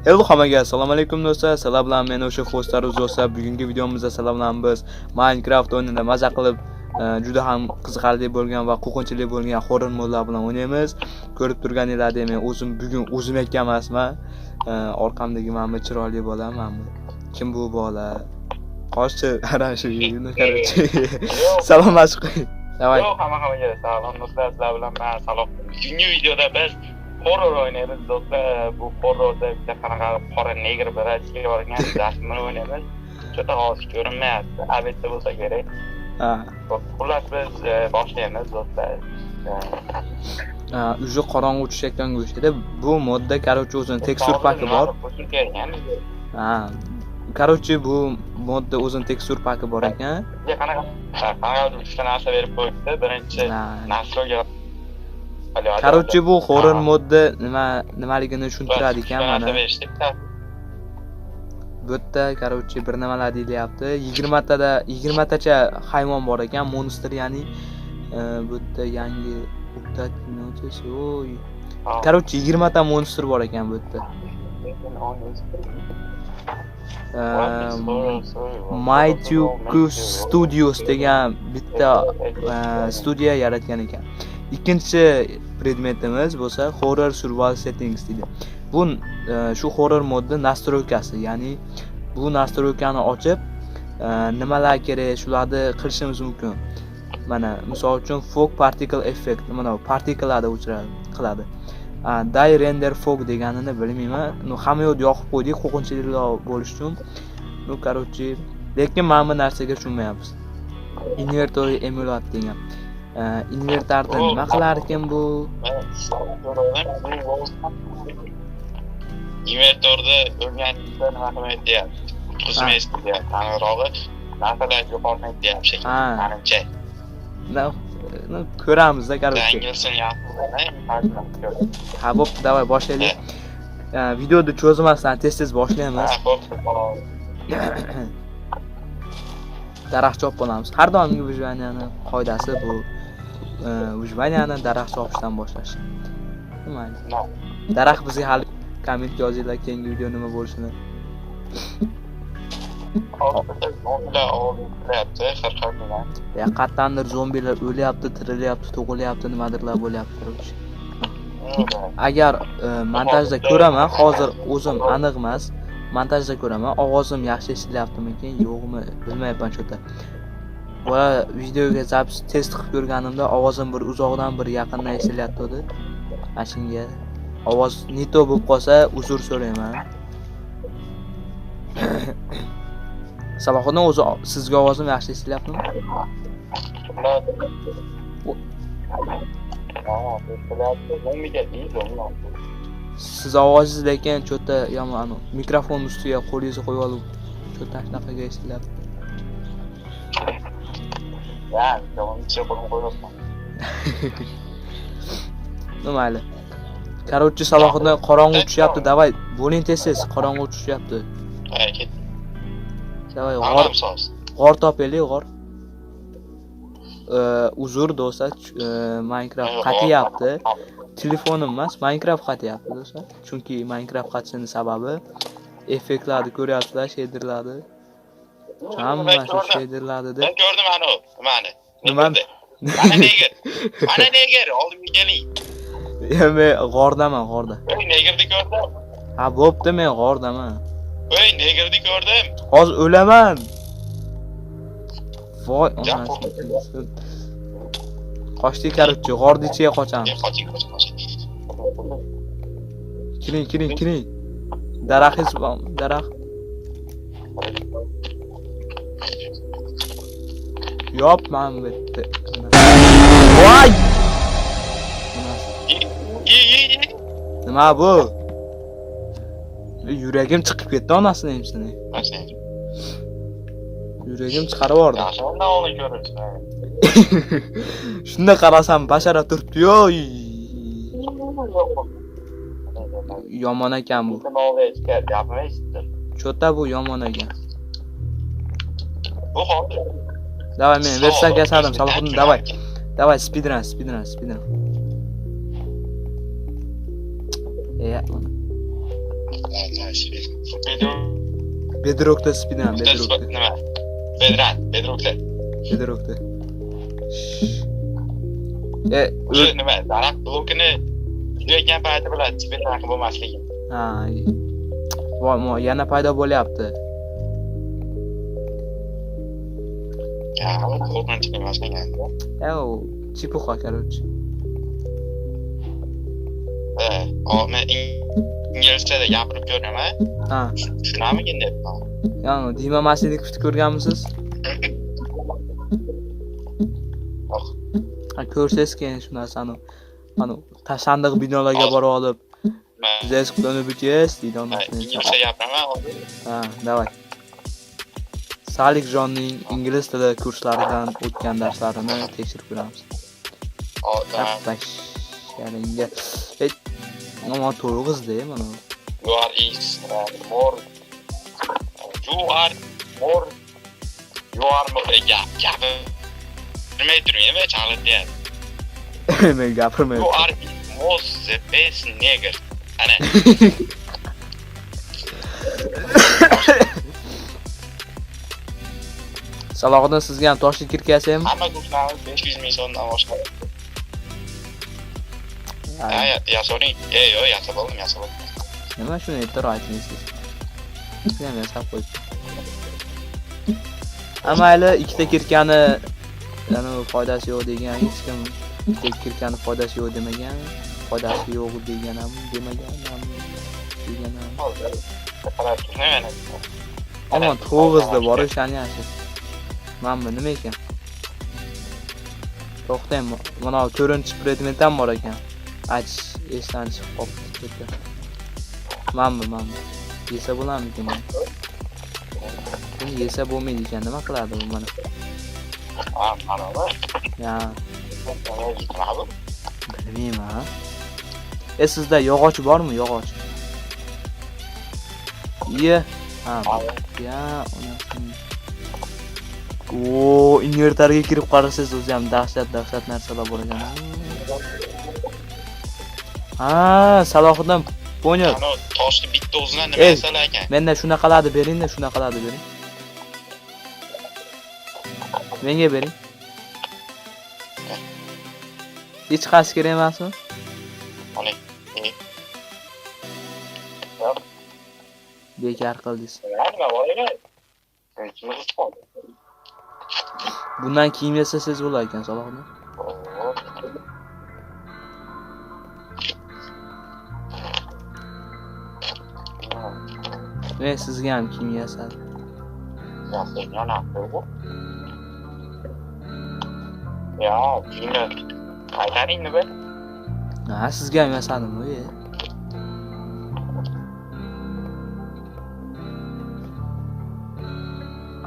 Hello hammaga assalomu alaykum do'stlar. Sizlar bilan men o'sha hostlarimiz do'stlar. Bugungi videomizda sizlar bilan biz Minecraft o'yinida maza qilib juda ham qiziqarli bo'lgan va qo'rqinchli bo'lgan horror modlar bilan o'ynaymiz. Ko'rib turganinglardek men o'zim bugun o'zim aytgan emasman. Orqamdagi mana chiroyli bola mana. Kim bu bola? Qo'shchi ana shu qarchi. Salomlashib qo'ying. Davay. Yo'q, hammaga salom do'stlar. Sizlar bilan men Saloh. Bugungi videoda biz horror oynaymiz do'stlar. Bu horrorda bitta qanaqa qora negr biratga borgan dasmini o'ynaymiz. Juda hozir ko'rinmayapti. Albatta bo'lsa kerak. Ha. Xullas biz boshlaymiz do'stlar. Uji qorong'u tushayotganga o'xshaydi. Bu modda короче o'zining tekstur paki bor. Ha. Короче bu modda o'zining tekstur paki bor ekan. Qanaqa uchta narsa berib qo'yibdi. Birinchi nastroga короче bu horror modda nimaligini tushuntiradi ekan mana. Bu yerda короче bir nimalar deyilyapti. 20 tacha hayvon bor ekan, monster ya'ni bu yerda yangi короче 20 ta monster bor ekan bu yerda. Mythukus Studios degan bitta studiya yaratgan ekan. Ikkinchi predmetimiz bo'lsa horror survival settings deydi. Bu shu horror modda nastroykasi, ya'ni bu nastroykani ochib nimalar kerak shularni qilishimiz mumkin. Mana misol uchun fog particle effect, mana partikllarda qiladi. Die render fog deganini bilmayman. Hamma yo'q yoqib qo'ydik qo'rqinchli bo'lish uchun. Короче, lekin mana bu narsaga tushunmayapmiz. Inventory emulate degan. Inventorda nima qilar ekan bu? Inventorda o'rganishda nima qilmaydi deyapti. Qizmaysiz deyapti. Aniqrog'i narsalar yo'qolmaydi deyapti shekilli. Menimcha. Ko'ramiz-da, короче. Ha, bo'pti, davay boshlaylik. Videoni cho'zmasdan tez-tez boshlaymiz. Daraxt chop qilamiz. Har doimgi vijvaniyani qoidasi bu vijvaniyani daraxt chopishdan boshlash. Mayli. Daraxt bizga hali komment yozinglar keyingi video nima bo'lishini. Qattandir zombilar o'lyapti, tirilyapti, tug'ilyapti, nimadirlar bo'lyapti. Agar montajda ko'raman, hozir o'zim aniq emas. Montajda ko'raman, ovozim yaxshi eshitilyaptimikin, yo'qmi bilmayapman cho'ta. Va videoga zapis test qilib ko'rganimda ovozim bir uzoqdan bir yaqindan eshitilyapti. Ashunga ovoz neto bo'lib qolsa uzr so'rayman. Salohiddin o'zi sizga ovozim yaxshi eshitilyaptimi? Siz ovozingiz lekin cho'ta yomon, mikrofon ustiga qo'lingizni qo'yib olib cho'ta shunaqaga eshitilyapti. Mayli. Короче, Salohiddin qorong'u tushyapti. Davay, bo'ling tez-tez, qorong'u tushyapti. Davay, g'or topaylik, g'or. Uzr do'stlar, Minecraft qatyapti. Telefonim emas, Minecraft qatyapti do'stlar. Chunki Minecraft qatishining sababi effektlarni ko'ryapsizlar, shaderlarni. Hamma shu shaderlarni. Men ko'rdim nimani? Nima? Mana neger, oldimga keling. Men g'ordaman, g'orda. Ey, negerni ko'rdim. Ha, bo'pti, men g'ordaman. Ey, negerni ko'rdim. Hozir o'laman. Voy, onasi. Qochdik, короче, g'orni ichiga qochamiz. Qoching. Kiring. Daraxtingiz bormi? Daraxt. Yopman bitta. Voy! Nima bu? Yuragim chiqib ketdi onasini emsini. Yuragim chiqarib yubordi. Shunda o'g'li ko'ribsiz. Shunda qarasam bashara turibdi-yu. Yomon ekan bu. Cho'ta bu yomon ekan. Bu hozir. Davay, men versaga yasadim, Salohiddin, davay. Davay, speedrun. Bedrockda spidan, bedrockda. nima? Bedrockda. Bedrockda. O'sha nima? Daraxt blokini yurgan payti biladi, spidan bo'lmasligi. Ha. Voy, yana paydo bo'lyapti. Ya, blokni chiqarmasang endi. Chipuxa, короче. Men inglizchada gapirib ko'raman. Ha. Shunamikin debman. Dima Maslikovni ko'rganmisiz? Ko'rsangiz keyin shu narsani. Tashandiq binolarga borib olib, "Здесь кто-нибудь есть?" deydi ona. Inglizcha gapiraman hozir. Ha, davay. Salikjonning ingliz tili kurslaridan o'tgan darslarini tekshirib ko'ramiz. Apash. Yaringa. Nima to'g'izda mana. You are more. Gap. Nima turmaymi, chalib Men gapirmayman. You are most the best nigger. Ana. Salohiddin, sizga ham Toshkent kirkasizmi? Hamma kurslarimiz 500 ming so'mdan boshqadi. Yasoring. Yo'q, yasab oldim. Nima shuni aytib aytmaysiz? Siz ham yasab qo'ying. Amayli ikkita kirkani foydasi yo'q degan hech kim ikkita kirkani foydasi yo'q demagan, foydasi yo'q degan ham demagan. Ammo to'g'izda bor o'shani. Mana nima ekan? To'xtang, mana 4-predmet ham bor ekan. Esdan chiqib qolibdi. Mana. Yesa bo'ladimikin? Buni yesa bo'lmaydi ekan, nima qiladi bu mana? Mana. Ya. Bilmayman. Sizda yog'och bormi, yog'och? Ha, ya, invertorga kirib qarasangiz o'zi ham dahshat narsalar bor ekan. Ha, Salohiddin, po'nyot. Toshni bitta o'zidan nima yasalar ekan? Menda shunaqalarni bering-da, shunaqalarni bering. Menga bering. Hech qaysi kerak emasmi? Oling. Bekar qildingiz. Nima bor ekan? Bundan kiyim yasasangiz bo'lar ekan, Salohiddin. Men sizga ham kiyim yasadim. Ya, kiyimni qaytaringmi be? Ha, sizga ham yasadim-ku.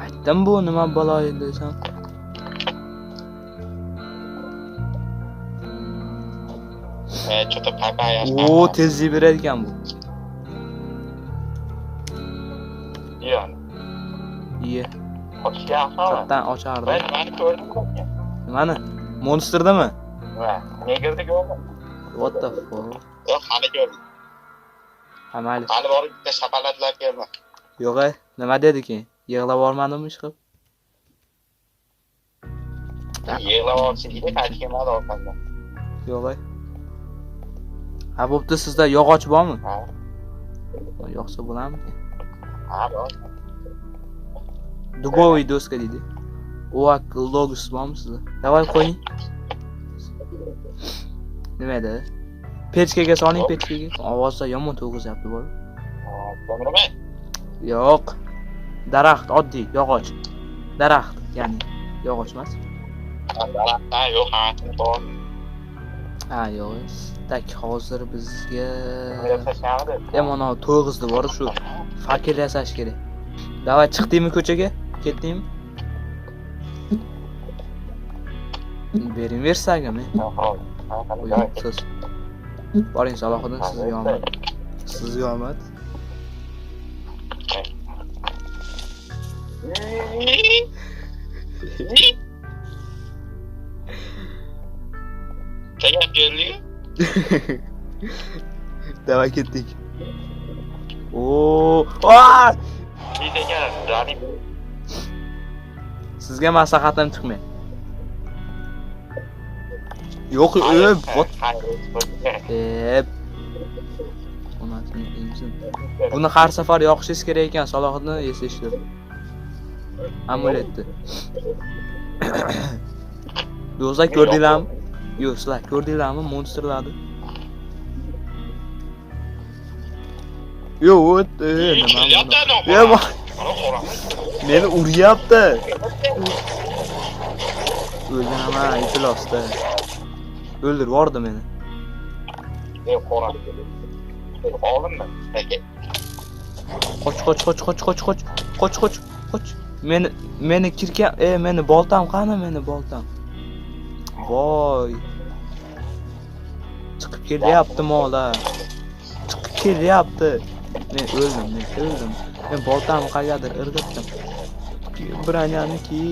Aytdim bu nima baloyi desam. Cho'ta papayas. Tezlik beradi ekan bu. Iye. Qatdan ochardi. Meni ko'rdim. Nimani? Monsterdami? Negerda ko'rdim. What the fuck? Yo'q, hali ko'rdim. Mayli. Hali borib bitta shapalatlar keldi. Yo'q, nima dedi keyin? Yig'lab olmadimmi chiqib? Yig'lab olsin deydi, qaytganlar orqasidan. Yo'q. Ha, bo'pti, sizda yog'och bormi? Ha. Yo'qsa bo'ladimi? Ha, bor. Dubovый doska deydi. Oak logosi bormi sizda? Davay qo'ying. Nima edi? Pechkaga soling, pechkaga. Ovozda yomon to'g'izyapti bu. To'g'rimi? Yo'q. Daraxt oddiy yog'och. Daraxt, ya'ni yog'och emas. Daraxt, yo'q, hammasi bor. Ha, yo'q. Tak hozir bizga Yasashadi. mana to'g'izda borib shu fakir yasash kerak. Davay chiqdingmi ko'chaga? Ketdingmi? Bering versagami? Siz. Boring Salohiddin, sizga omad. Sizga omad. Tegap keldi. Davay ketdik. Oo! Aa! Degan, ya'ni Sizga maslahatim chiqmay. Yo'q, bot. Onasini emsin. Buni har safar yoqishingiz kerak ekan, Salohiddin esishdir. Amuletni. Do'stlar ko'rdinglarmi? Yo'q, sizlar ko'rdinglarmi monsterlarni? Yo'q, o'tdi. Nima? Meni uryapti. O'ldiraman, itilosda. O'ldirib yubordi meni. Oldimmi? Qoch. Meni kirgan, meni boltam qani, meni boltam. Voy. Chiqib kelyapti mola. Chiqib kelyapti. Men o'ldim. Men boltamni qayerdir irg'itdim. Branyaniki.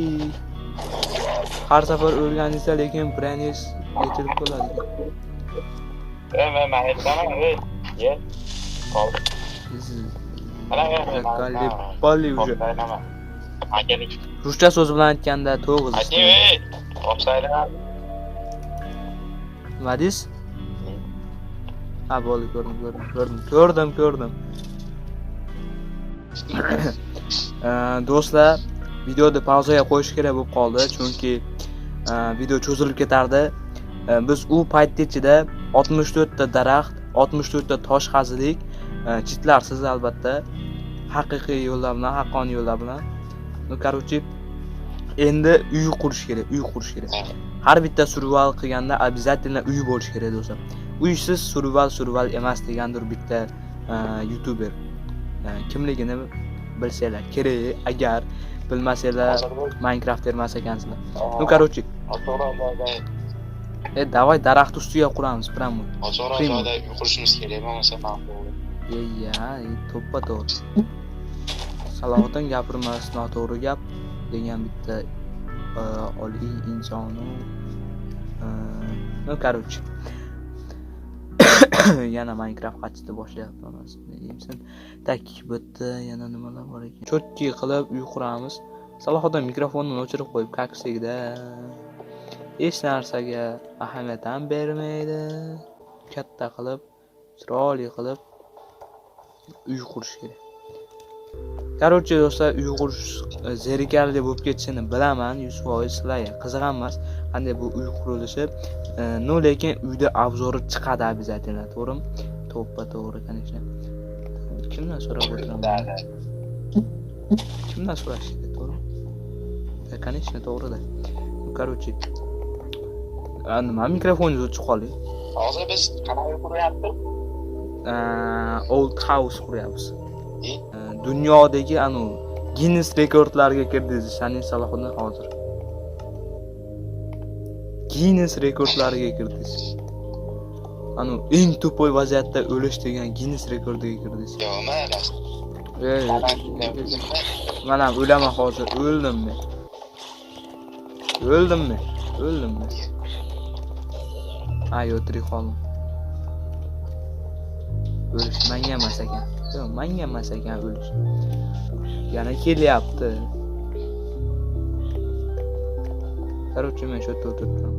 Har safar o'lganingizda lekin branyangiz yetilib qoladi. Men aytaman, ye. Qol. Poli уже. Ruscha so'z bilan aytganda to'g'ri. Nima deysiz? Ha, bo'ldi, ko'rdim. Do'stlar, videoni pauzaga qo'yish kerak bo'lib qoldi, chunki video cho'zilib ketardi. Biz u payt ichida 64 ta daraxt, 64 ta tosh qazidik. Chitlarsiz albatta. Haqiqiy yo'llar bilan, haqqoniy yo'llar bilan. Короче, endi uy qurish kerak. Har bitta survival qilganda обязательно uy bo'lish kerak do'stlar. Uysiz survival emas degandir bitta youtuber. Kimligini bilsanglar kerak, agar bilmasanglar Minecraft emas ekansizlar. Короче, давай daraxt ustiga quramiz, pramo. Ochiqroq joyda uy qurishimiz kerak bo'lmasa ma'qul. To'ppa-to'g'ri. Salohiddin gapirmas, noto'g'ri gap degan bitta oliy insonu. Короче. Yana Minecraft qachdi boshlayapmiz. Deyimsan. Tak, bitta yana nimalar bor ekan. Chotki qilib uy quramiz. Salohiddin mikrofonni o'chirib qo'yib kaksigda. Hech narsaga ahamiyat ham bermaydi. Katta qilib, chiroyli qilib uy qurish kerak. Короче, do'stlar, uy qurish zerikarli bo'lib ketishini bilaman, 100% sizlarga qiziq emas. Qanday bu uy qurilishi, lekin uyda obzori chiqadi обязательно, to'g'rimi? To'ppa-to'g'ri, конечно. Kimdan so'rab o'tiraman? Kimdan so'rashdi, to'g'ri? Конечно, to'g'ri-da. Короче, nima mikrofoningiz o'chib qoldi? Hozir biz qanaqa quryapmiz? Old house quryapmiz. Dunyodagi Guinness rekordlariga kirdingiz, Shanin Salohiddin hozir. Guinness rekordlariga kirdingiz. Eng to'poy vaziyatda o'lish degan Guinness rekordiga kirdingiz. Yo'q, mayli. Mana o'laman hozir, o'ldimmi? Ay, o'tirik qoldim. O'lish menga emas ekan. Yo'q, menga emas ekan o'lish. Yana kelyapti. Короче, men shu yerda o'tiribman.